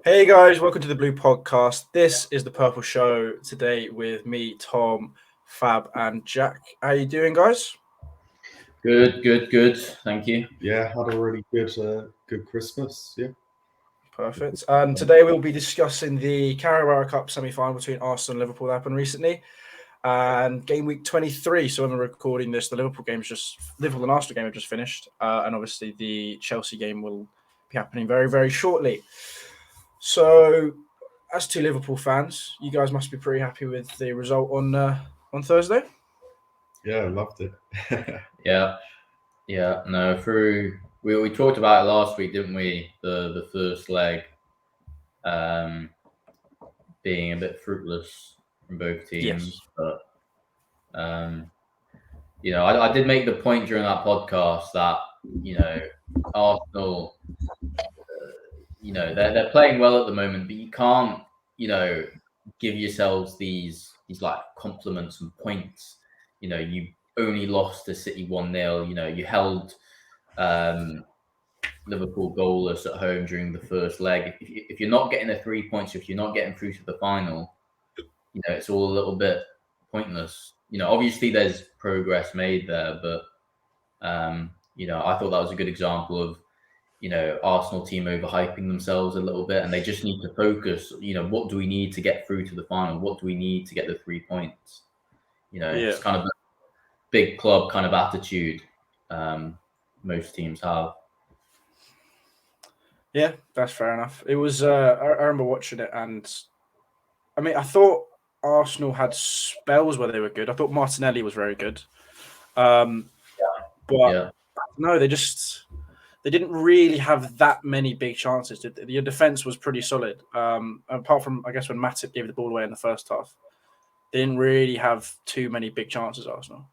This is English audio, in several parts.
Hey guys, welcome to the Blue Podcast. This is the Purple Show today with me, Tom, Fab, and Jack. How you doing, guys? Good. Thank you. Yeah, had a really good Christmas. Yeah. Perfect. And today we'll be discussing the Carabao Cup semi-final between Arsenal and Liverpool that happened recently, and game week 23. So when we're recording this, the Liverpool and Arsenal game have just finished, and obviously the Chelsea game will be happening very, very shortly. So, as two Liverpool fans, you guys must be pretty happy with the result on Thursday. Yeah, I loved it. Yeah. No, we talked about it last week, didn't we? The first leg being a bit fruitless from both teams. Yes. But I did make the point during that podcast that Arsenal, they're playing well at the moment, but you can't give yourselves these like compliments and points. You only lost to City 1-0. You held Liverpool goalless at home during the first leg. If you're not getting the 3 points, if you're not getting through to the final, it's all a little bit pointless. Obviously there's progress made there, but I thought that was a good example of Arsenal team overhyping themselves a little bit, and they just need to focus. What do we need to get through to the final? What do we need to get the 3 points? It's kind of a big club kind of attitude most teams have. Yeah, that's fair enough. It was. I remember watching it, and I mean, I thought Arsenal had spells where they were good. I thought Martinelli was very good, but no, they didn't really have that many big chances. Your defense was pretty solid, apart from I guess when Matip gave the ball away in the first half. They didn't really have too many big chances, Arsenal.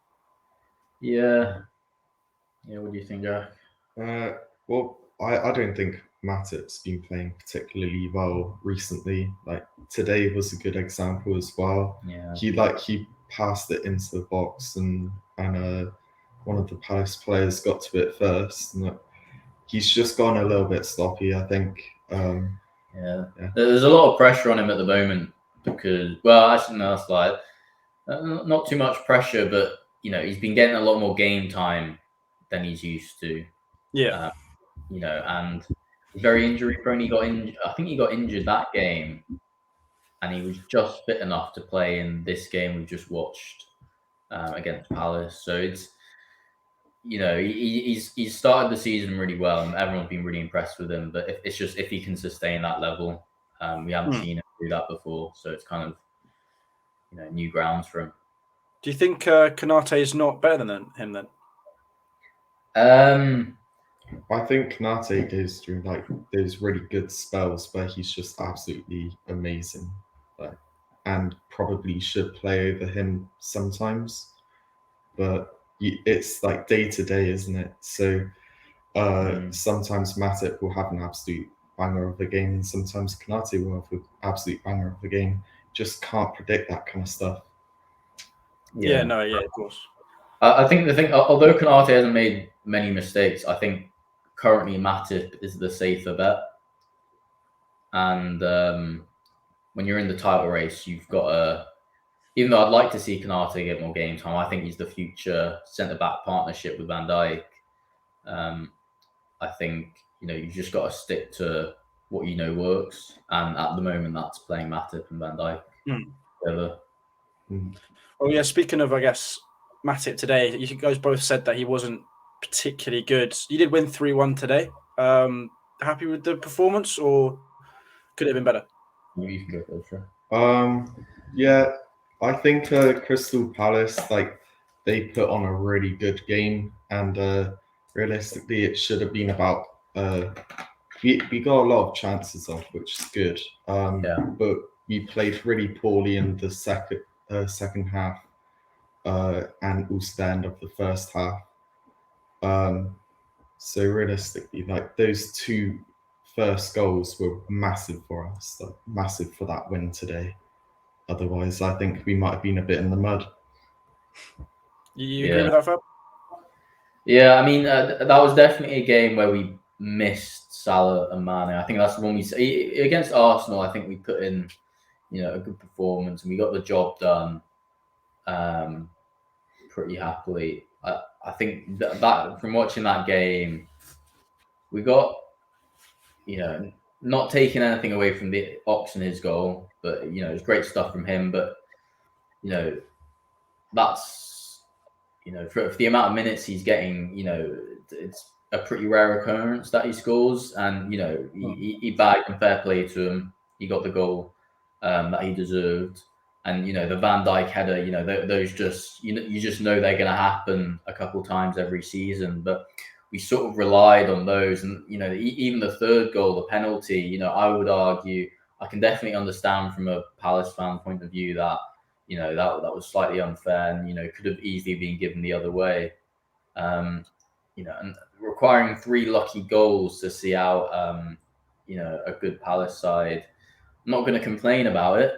Yeah. What do you think, Jack? Well, I don't think Matip's been playing particularly well recently. Like today was a good example as well. Yeah. He passed it into the box and one of the Palace players got to it first, and he's just gone a little bit sloppy, I think. Yeah. There's a lot of pressure on him at the moment because, actually, no, that's like not too much pressure, but he's been getting a lot more game time than he's used to. Yeah. And he's very injury prone. I think he got injured that game, and he was just fit enough to play in this game we've just watched against Palace. So it's he's started the season really well, and everyone's been really impressed with him. But if he can sustain that level, we haven't seen him do that before. So it's kind of new grounds for him. Do you think Konate is not better than him then? I think Konate goes through like those really good spells where he's just absolutely amazing, and probably should play over him sometimes, but it's like day to day, isn't it? So sometimes Matip will have an absolute banger of a game, and sometimes Konate will have an absolute banger of a game. Just can't predict that kind of stuff. Yeah, of course. I think although Konate hasn't made many mistakes, I think currently Matip is the safer bet. And when you're in the title race, you've got even though I'd like to see Konate get more game time, I think he's the future centre-back partnership with Van Dijk. I think, you've just got to stick to what works. And at the moment, that's playing Matip and Van Dijk together. Well, yeah, speaking of, I guess, Matip today, you guys both said that he wasn't particularly good. You did win 3-1 today. Happy with the performance, or could it have been better? You can go first, yeah, I think Crystal Palace, they put on a really good game, and realistically, it should have been about. We got a lot of chances off, which is good. But we played really poorly in the second half, and also the end of the first half. So realistically, those two first goals were massive for us, massive for that win today. Otherwise, I think we might have been a bit in the mud. You agree with that, Fab? Yeah, I mean, that was definitely a game where we missed Salah and Mane. I think that's the one we say against Arsenal. I think we put in, a good performance and we got the job done pretty happily. I think that from watching that game, we got, not taking anything away from the Ox and his goal, but it was great stuff from him. But that's for the amount of minutes he's getting, it's a pretty rare occurrence that he scores, and he bagged, and fair play to him. He got the goal that he deserved, and the Van Dijk header. Those just you just know they're going to happen a couple times every season, but we sort of relied on those, and even the third goal, the penalty. I would argue, I can definitely understand from a Palace fan point of view that that was slightly unfair, and could have easily been given the other way. And requiring 3 lucky goals to see out a good Palace side. I'm not going to complain about it,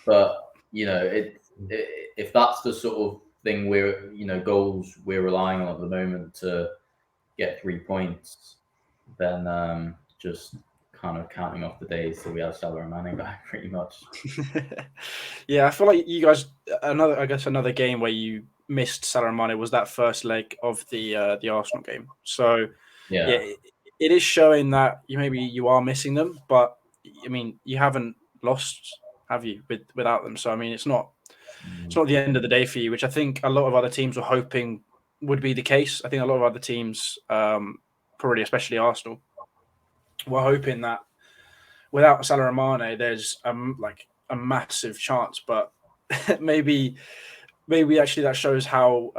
but if that's the sort of thing goals we're relying on at the moment to get 3 points, then just kind of counting off the days till we have Salah and Mane back, pretty much. Yeah, I feel like you guys another game where you missed Salah and Mane was that first leg of the Arsenal game. So yeah, it is showing that you are missing them, but I mean you haven't lost, have you, without them? So I mean it's not the end of the day for you, which I think a lot of other teams were hoping would be the case. I think a lot of other teams, probably especially Arsenal, were hoping that without Salah and Mane, there's a massive chance. But maybe actually that shows how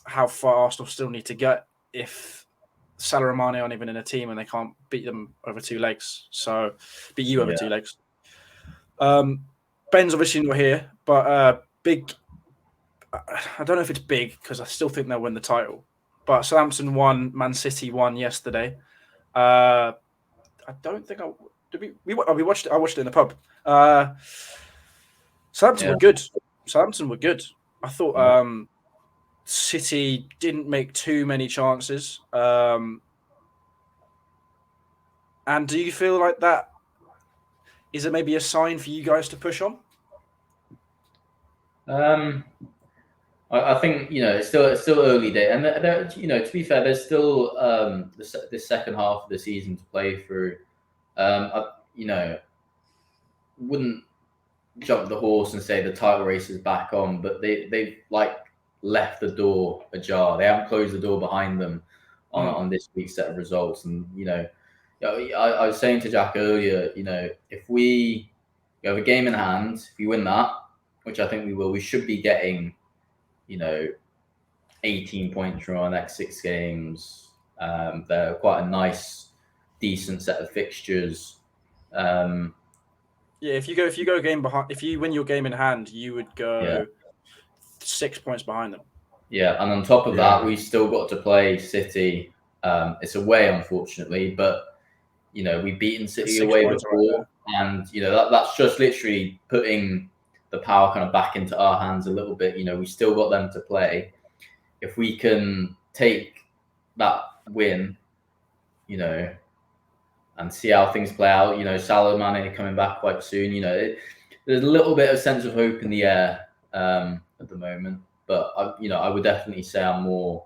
far Arsenal still need to get if Salah and Mane aren't even in a team and they can't beat them over 2 legs. So beat you over 2 legs. Ben's obviously not here, but big. I don't know if it's big because I still think they'll win the title. But Southampton won, Man City won yesterday. I don't think we watched it. I watched it in the pub. Southampton were good. Southampton were good. I thought City didn't make too many chances. And do you feel like that? Is it maybe a sign for you guys to push on? I think it's still early day, and to be fair, there's still the second half of the season to play through. Wouldn't jump the horse and say the title race is back on, but they've left the door ajar. They haven't closed the door behind them on this week's set of results. And I was saying to Jack earlier, if we have a game in hand, if we win that, which I think we will, we should be getting 18 points from our next 6 games. They're quite a nice, decent set of fixtures. If you go game behind, if you win your game in hand, you would go 6 points behind them. Yeah, and on top of that, we still got to play City. It's away, unfortunately, but we've beaten City away before, and that's just literally putting the power kind of back into our hands a little bit. We still got them to play. If we can take that win, and see how things play out, Salah and Mane coming back quite soon. There's a little bit of sense of hope in the air at the moment. But I would definitely say I'm more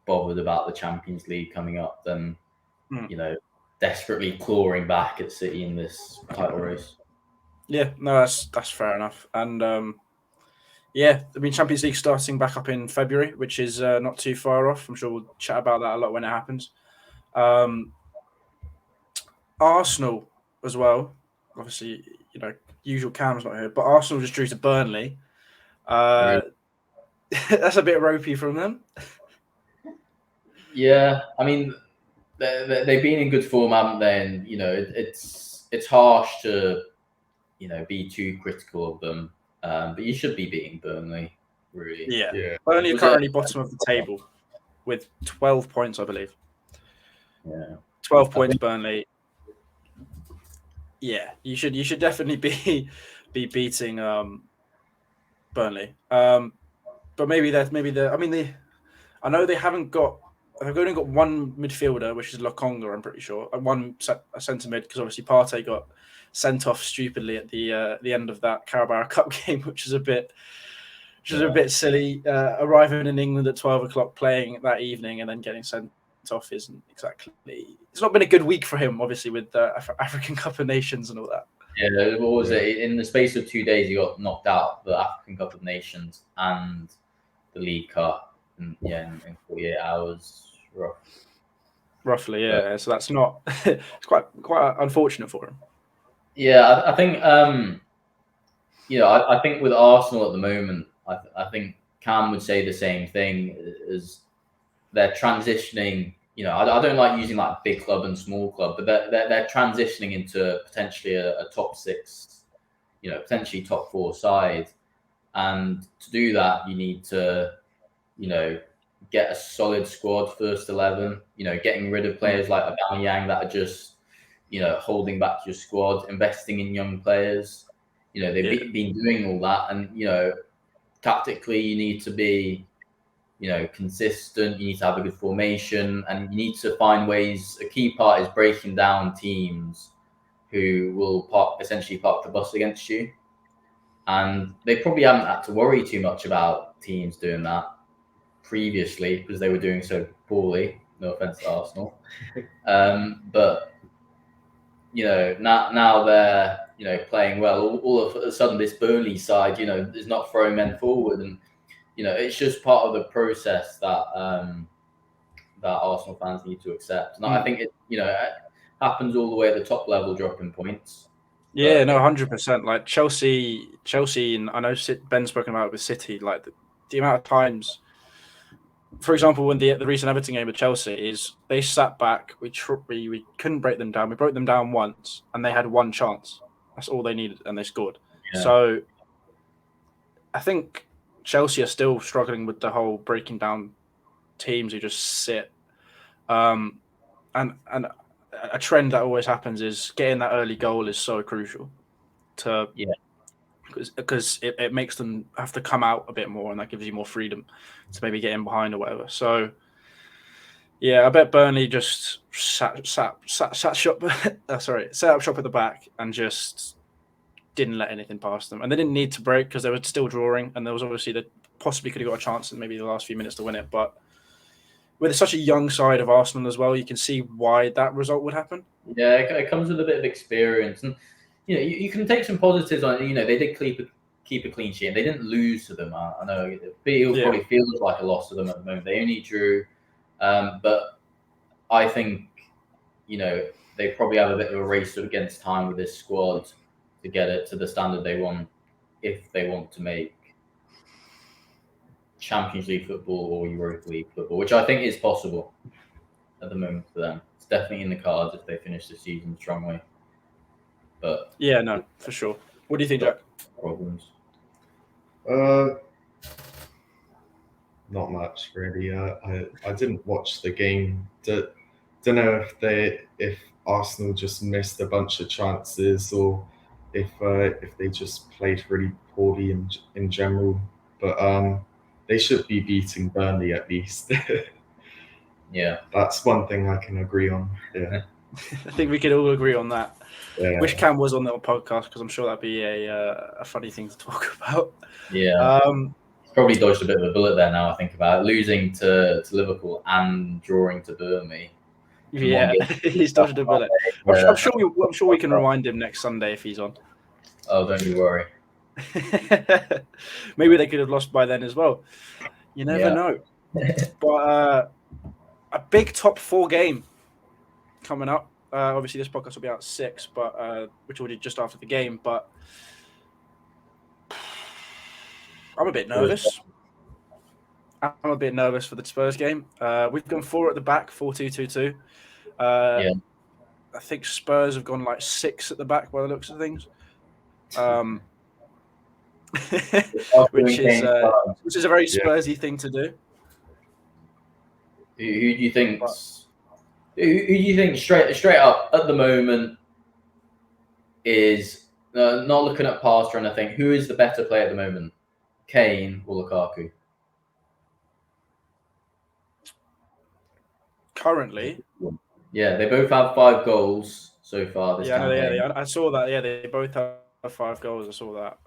bothered about the Champions League coming up than desperately clawing back at City in this title race. Yeah, no, that's fair enough. And Champions League starting back up in February, which is not too far off. I'm sure we'll chat about that a lot when it happens. Arsenal as well. Obviously, usual Cam's not here, but Arsenal just drew to Burnley. That's a bit ropey from them. Yeah, I mean, they've been in good form, haven't they? And it's harsh to be too critical of them, but you should be beating Burnley, really. Yeah. Burnley are currently bottom of the table with 12 points, I believe. Yeah, 12 points, Burnley. Yeah, you should definitely be beating Burnley. But maybe I know they haven't got they've only got one midfielder, which is Lokonga, I'm pretty sure, and one centre mid, because obviously Partey got sent off stupidly at the end of that Carabao Cup game, which is a bit silly. Arriving in England at 12 o'clock, playing that evening, and then getting sent off isn't exactly. It's not been a good week for him, obviously, with the African Cup of Nations and all that. Yeah, what was it? In the space of 2 days, he got knocked out the African Cup of Nations and the League Cup. In 48 hours, roughly. Yeah. So that's not. It's quite unfortunate for him. Yeah, I think. I think with Arsenal at the moment, I think Cam would say the same thing. As they're transitioning. I don't like using like big club and small club, but they're transitioning into potentially a top 6, potentially top 4 side. And to do that, you need to, get a solid squad, first 11. Getting rid of players like Aubameyang that are just, holding back your squad, investing in young players. They've been doing all that, and tactically, you need to be consistent. You need to have a good formation, and you need to find ways. A key part is breaking down teams who will essentially park the bus against you. And they probably haven't had to worry too much about teams doing that previously because they were doing so poorly. No offense to Arsenal, but now they're playing well. All of a sudden, this Burnley side is not throwing men forward, and it's just part of the process that Arsenal fans need to accept. And I think it happens all the way at the top level, dropping points. Yeah, no, 100%. Like Chelsea, and I know Ben's spoken about it with City. Like the amount of times, for example, when the recent Everton game with Chelsea is they sat back, we couldn't break them down. We broke them down once, and they had one chance. That's all they needed, and they scored. Yeah. So I think Chelsea are still struggling with the whole breaking down teams who just sit. And a trend that always happens is getting that early goal is so crucial because it makes them have to come out a bit more, and that gives you more freedom to maybe get in behind or whatever. So I bet Burnley just set up shop at the back and just didn't let anything past them. And they didn't need to break because they were still drawing, and there was obviously that possibly could have got a chance in maybe the last few minutes to win it. But with such a young side of Arsenal as well, you can see why that result would happen. Yeah, it comes with a bit of experience, and you can take some positives on it. They did keep a clean sheet, and they didn't lose to them. I know it probably feels like a loss to them at the moment. They only drew, but I think they probably have a bit of a race against time with this squad to get it to the standard they want if they want to make Champions League football or Europa League football, which I think is possible at the moment for them. It's definitely in the cards if they finish the season strongly. But yeah, no, for sure. What do you think, Jack? Problems? Not much really. I didn't watch the game. Don't know if Arsenal just missed a bunch of chances or if they just played really poorly in general. But they should be beating Burnley at least. Yeah, that's one thing I can agree on. Yeah, I think we could all agree on that. Yeah. Wish Cam was on the podcast because I'm sure that'd be a funny thing to talk about. Yeah, he's probably dodged a bit of a bullet there. Now I think about it, losing to Liverpool and drawing to Burnley. Yeah, he's dodged a bullet. I'm sure we can rewind him next Sunday if he's on. Oh, don't you worry. Maybe they could have lost by then as well. You never know. But a big top 4 game coming up. Obviously, this podcast will be out at 6, but which will be just after the game. But I'm a bit nervous. I'm a bit nervous for the Spurs game. We've gone 4 at the back, 4-2-2-2. I think Spurs have gone like 6 at the back by the looks of things. Which is a very Spursy thing to do. Who do you think? Who do you think straight up at the moment is not looking at past or anything? Who is the better player at the moment, Kane or Lukaku? currently. Yeah, they both have 5 goals so far this Yeah, no, campaign. I saw that. Yeah, they both have 5 goals. I saw that.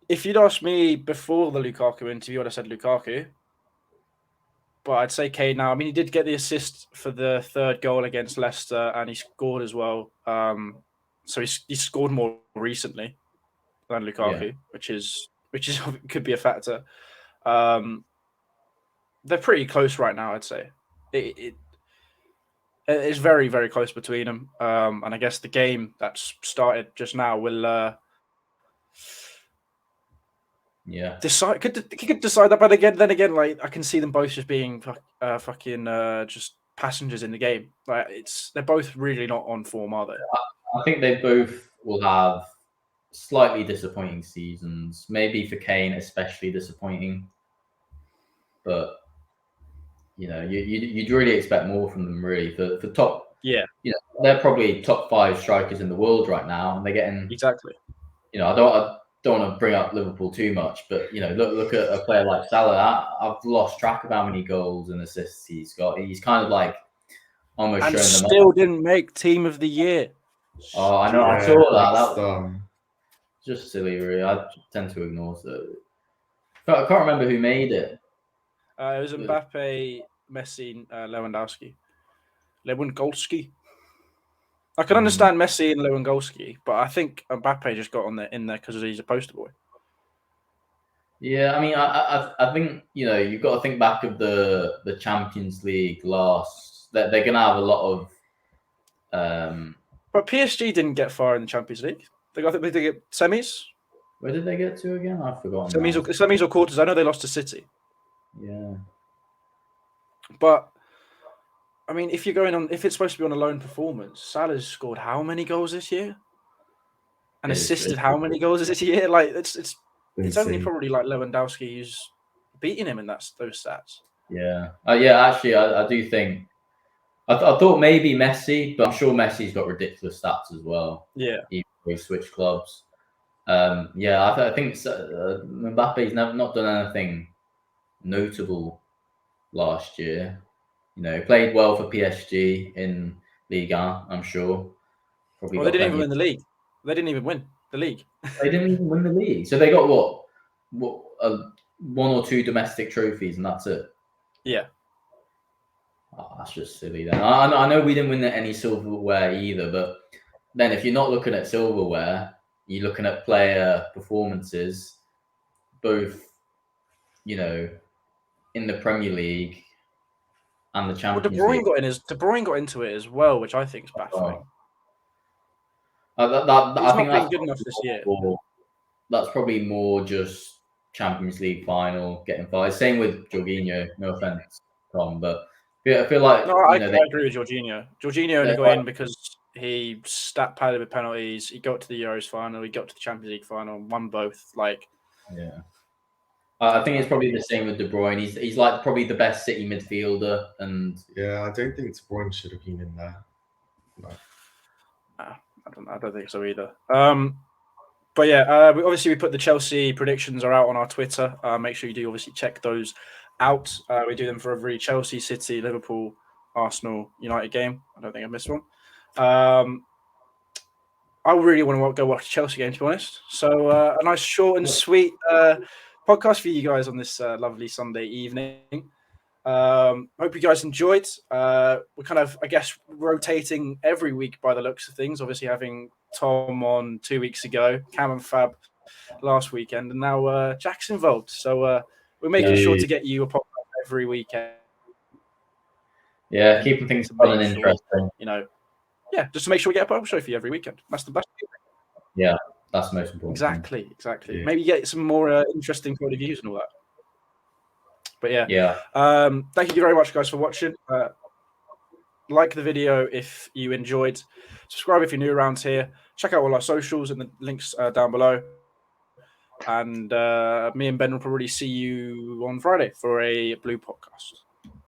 If you'd asked me before the Lukaku interview, I'd have said Lukaku. But I'd say Kane now. I mean, he did get the assist for the 3rd goal against Leicester, and he scored as well. So he scored more recently than Lukaku, which is could be a factor. They're pretty close right now, I'd say. It's very, very close between them. And I guess the game that's started just now will decide. He could decide that, but then again, like I can see them both just being fucking just passengers in the game. Like they're both really not on form, are they? I think they both will have slightly disappointing seasons. Maybe for Kane, especially disappointing. But you'd really expect more from them, really, for top. Yeah, they're probably top 5 strikers in the world right now, and they're getting exactly. I don't want to bring up Liverpool too much, but look at a player like Salah. I've lost track of how many goals and assists he's got. He's kind of like almost and showing them still up. didn't make Team of the Year. Oh, I know. I saw that. That was just silly, really. I tend to ignore it. I can't remember who made it. It was Mbappe, Messi, Lewandowski. I can understand Messi and Lewandowski, but I think Mbappe just got in there because he's a poster boy. Yeah, I mean, I think you've got to think back of the Champions League last. That they're gonna have a lot of. But PSG didn't get far in the Champions League. I think they did get semis. Where did they get to again? I've forgotten. Semis or quarters. I know they lost to City. Yeah. But I mean, if it's supposed to be on a lone performance, Salah's scored how many goals this year? And assisted how many goals this year? Like it's only probably like Lewandowski who's beating him in those stats. Yeah. Actually, I do think. I thought maybe Messi, but I'm sure Messi's got ridiculous stats as well. Yeah. Even though he switched clubs. I think Mbappe's not done anything notable last year. He played well for PSG in Liga, I'm sure. They didn't even win the league. They didn't even win the league. They didn't even win the league. So they got what 1 or 2 domestic trophies, and that's it. Yeah. Oh, that's just silly. Then I know we didn't win any silverware either, but then if you're not looking at silverware, you're looking at player performances, both in the Premier League and the Champions League. De Bruyne got into it as well, which I think is baffling. I think that's good enough this year. That's probably more just Champions League final getting far. Same with Jorginho. No offense, Tom, but I feel like I agree with Jorginho. Jorginho only got in because he stat padded with penalties. He got to the Euros final. He got to the Champions League final and won both. I think it's probably the same with De Bruyne. He's like probably the best City midfielder, and I don't think De Bruyne should have been in there. No. I don't think so either. But we put the Chelsea predictions are out on our Twitter. Make sure you do obviously check those out. We do them for every Chelsea, City, Liverpool, Arsenal, United game. I don't think I missed one. I really want to go watch the Chelsea game, to be honest. So a nice short and sweet podcast for you guys on this lovely Sunday evening. Hope you guys enjoyed. We're kind of, I guess, rotating every week by the looks of things. Obviously, having Tom on 2 weeks ago, Cam and Fab last weekend, and now Jack's involved. So we're making sure to get you a podcast every weekend. Yeah, keeping things fun and interesting. Just to make sure we get a pub show for you every weekend. That's the best. Yeah, that's the most important. Exactly. Yeah. Maybe get some more interesting point of views and all that. But thank you very much, guys, for watching. Like the video if you enjoyed. Subscribe if you're new around here. Check out all our socials and the links down below. And me and Ben will probably see you on Friday for a Blue podcast.